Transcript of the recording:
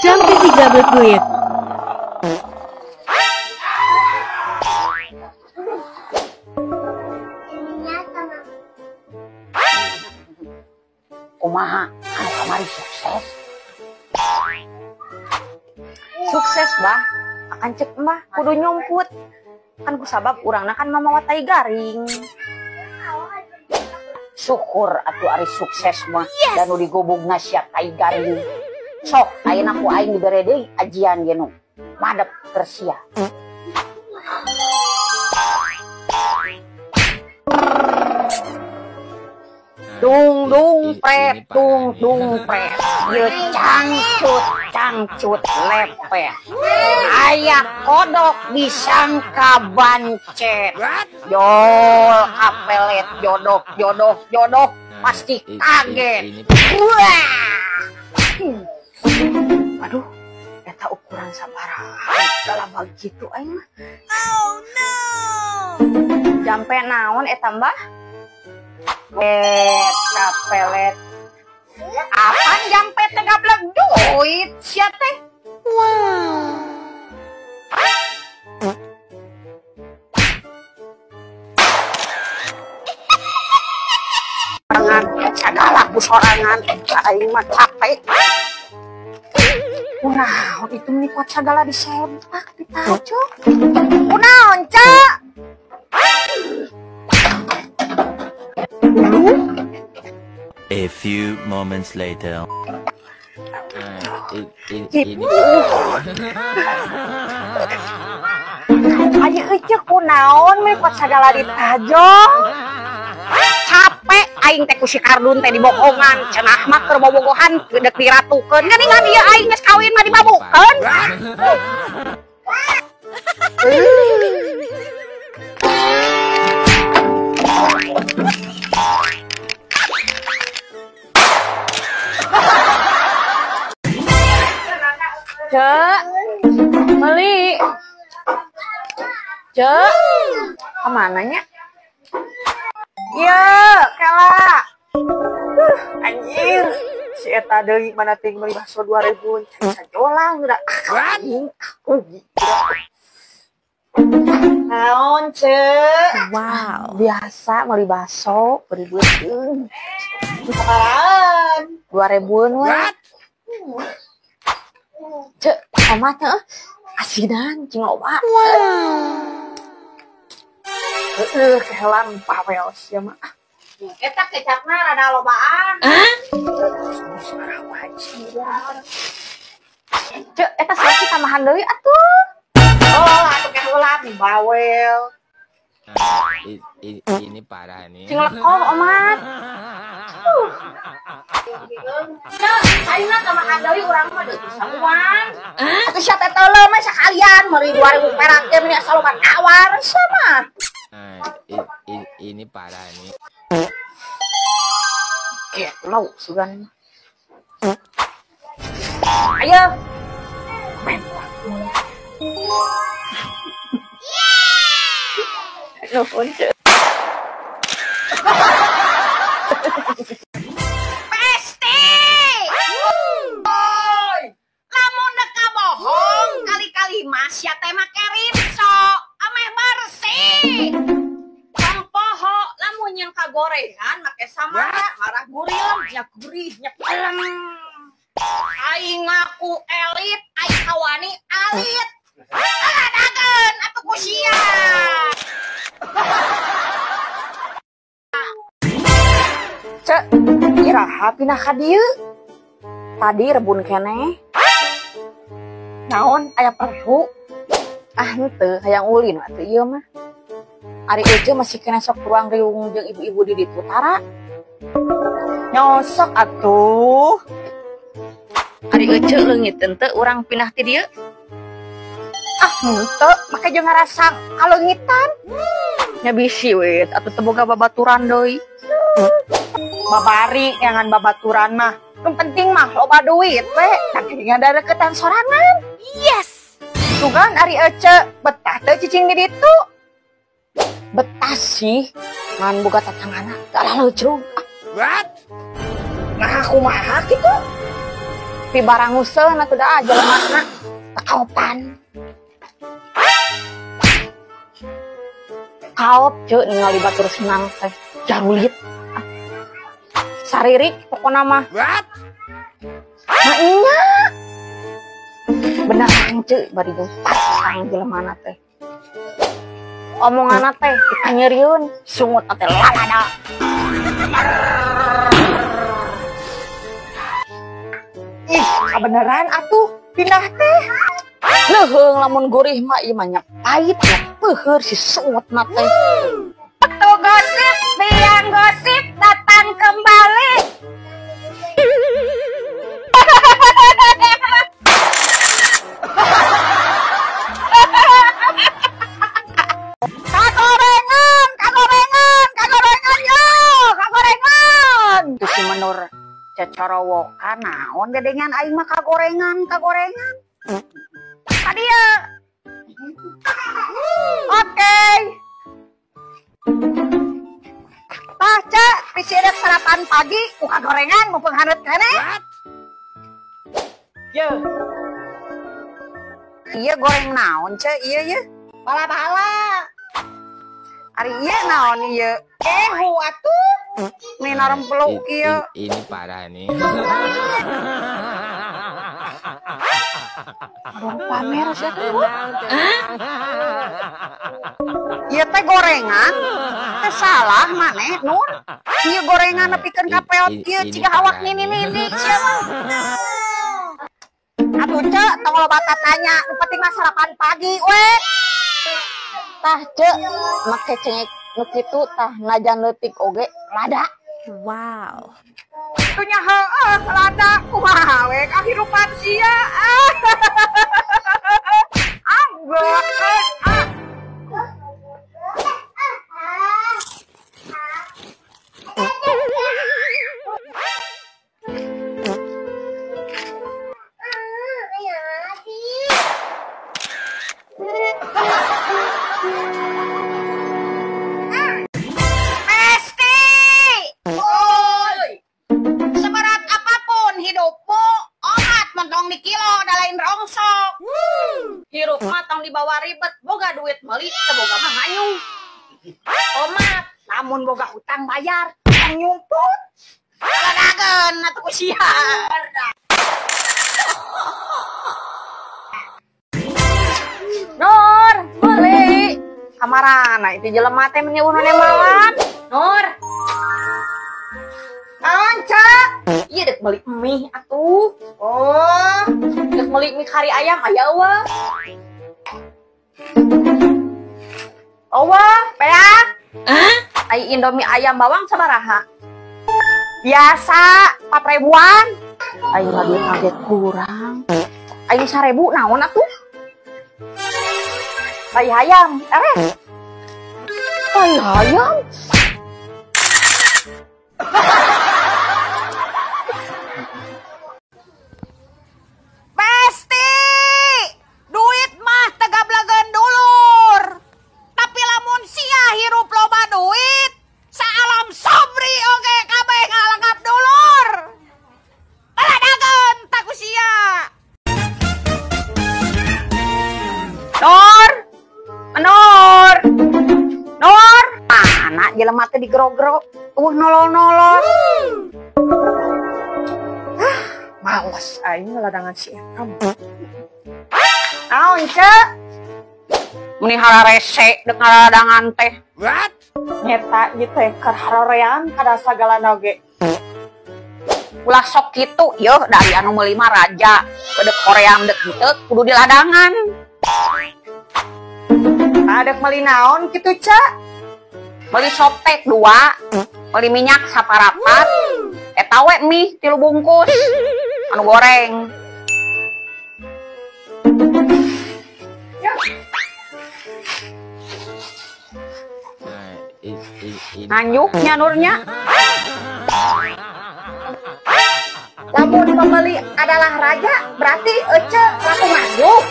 Jam ketiga bergulir. Kumaha, anu kamari sukses. Sukses bah, akan cek mah kudu nyomput. Kan kusabab urangna kan mamawa tai garing. Syukur atuh ari sukses mah dan nu digobogna sia tai garing. Sok ayeuna ku aing dibere deui ajian ge nu madep tersia. Dung dung pret, dung dung pret, ye cangcut lepet. Aya kodok disangka bancet. Jol kapelet jodoh pasti kaget. Aduh, eta ukuran sabaraha kalabag kitu aing mah. Oh no. Jampe naon eta Mbah? Kapelet. Apaan jampe teh gablek duit sia teh? Wow. Sorangan, segala ku sorangan, aing mah capek. Kunaon itu menikot segala disempak ditajo. Kunaon, Cak? A few moments later. Ayo kecil kunaon menikot segala ditajo. Capek aing teh ku si Kardun teh dibohongan cenah mah keur bobogohan dek diratukeun geuningan ieu aing geus kawin mah dibabukeun. Cek Meli Cek kemana nya? Ya, kala. Anjir. Si eta deui mana ting meuli bakso 2000 sajolang udah. Aku naon, Cek? Wow. Biasa meuli bakso 2000. Sekarang 2000-an we. Cek, omat teh asinan cing loba. Wow. Kehelan pawel sia mah. Eta kecapna rada lobaan. Hah? Cek, eta selesai tambahan deui atuh. Oh, atuh kehelan bawel. Ini parah nih. Cing lekol omat. Cek, ayeuna tambahan deui urang mah deui samuan. Atuh sia teh teuleum mah sakalian meuli 2000 perak ge nya saloban awar sama. Ini parah nih. Lau sugan. Ayo. Nuhun. Pesti. Oi. Lamun dek kabohong kali-kali mah sia teh make rinso, ameh bersih. Poho lamun yang kagorengan make samara marah gurih nyak gurih nyak pelem. Aing ngaku elit aing kawani alit. Aladageun atuh ku sia. Cek iraha pindah ka dieu. Tadi rebun keneh. Naon aya perlu? Ah henteu hayang ulin atuh ieu mah. Ari Ece masih kena sok ruang riung jeung ibu-ibu di ditu tara. Nyosok atuh. Ari Ece leungiteun teu urang pindah ti dieu. Ah henteu make jeung ngarasa kaleungitan. Nya bisi we atuh teu boga babaturan deui. Babari nyangan babaturan mah. Nu penting mah loba duit we. Tapi ngadareukeutan sorangan. Yes. Sugan Ari Ece betah teu cicing di ditu. Betah sih, ngan boga tetanggana, gak lalu cerung. What? Nah aku mah gitu. Pi barang useun atuh da jelema kaopan. Kaop ceu ningali batur senang teh jarulit. Saririk pokona mah. Nah iya. Beneran ceu bari geus saeng jelema teh. Omonganna teh ditanyerieun, sungut teh lalada. Ih, kabeneran atuh pindah teh. Leuheung lamun gurih mah ieu mah nya pahit nya peuheur si sungut teh. Tuh gosip, biang gosip datang kembali. Cecorowokan naon gedengan aing mah kagorengan. Tadi ya. Oke. Tah cek pisidek sarapan pagi ku kagorengan mumpung haneut keneh. Ye. Iya goreng naon cek iya ye. Bala-bala. Ari ieu naon ieu? Kehu atuh. Mina rempeluk ieu. Ini parah nih. Aduh pamer sia teh. Ieu teh gorengan. Teh salah maneh Nun. Ieu gorengan nepikeun ka peot ieu ciga awak nini-nini sia mah. Atuh cek tong loba tanya, nu penting mah sarapan pagi we. Tah cek make cengek nu kitu tah najan leutik oge lada. Wow. Tunya heueuh lada kumaha we kahirupan sia. Anggot. Hirup mah tong dibawa ribet, boga duit meuli teu boga mah nganyung. Omat, lamun boga utang bayar, nyumput. Ladageun atuh siar. Nur, meuli. Kamarana itu jelema teh menyeuh malam. Nur. Naon, Cak? Ieu dek meuli mie atuh. Oh, dek meuli mie kari ayam aya eueuh. Eueuh, peak. Ai Indomie ayam bawang sabaraha? Biasa 4.000-an. Aing lagi kaget kurang. Aing 1.000 naon atuh? Ai ayam, ai ayam. Nur, mana jelema teh digerog-gerog, nolol-nolol. Males aing ladangan si eta. Naon cek? Meni hararese dek ngaladangan teh. What? Nyeta gitu teh keur hararean kada sagala oge. Ulah sok kitu, yeuh dari anu meuli mah raja, kedek hoream dek henteu kudu di ladangan. Adek meuli naon kitu Cak? Meuli sotek 2, meuli minyak saparapat, eta we mie 3 bungkus, anu goreng. Nanyuknya Nurnya. Lamun pembeli adalah raja, berarti Ece laku nganjuk.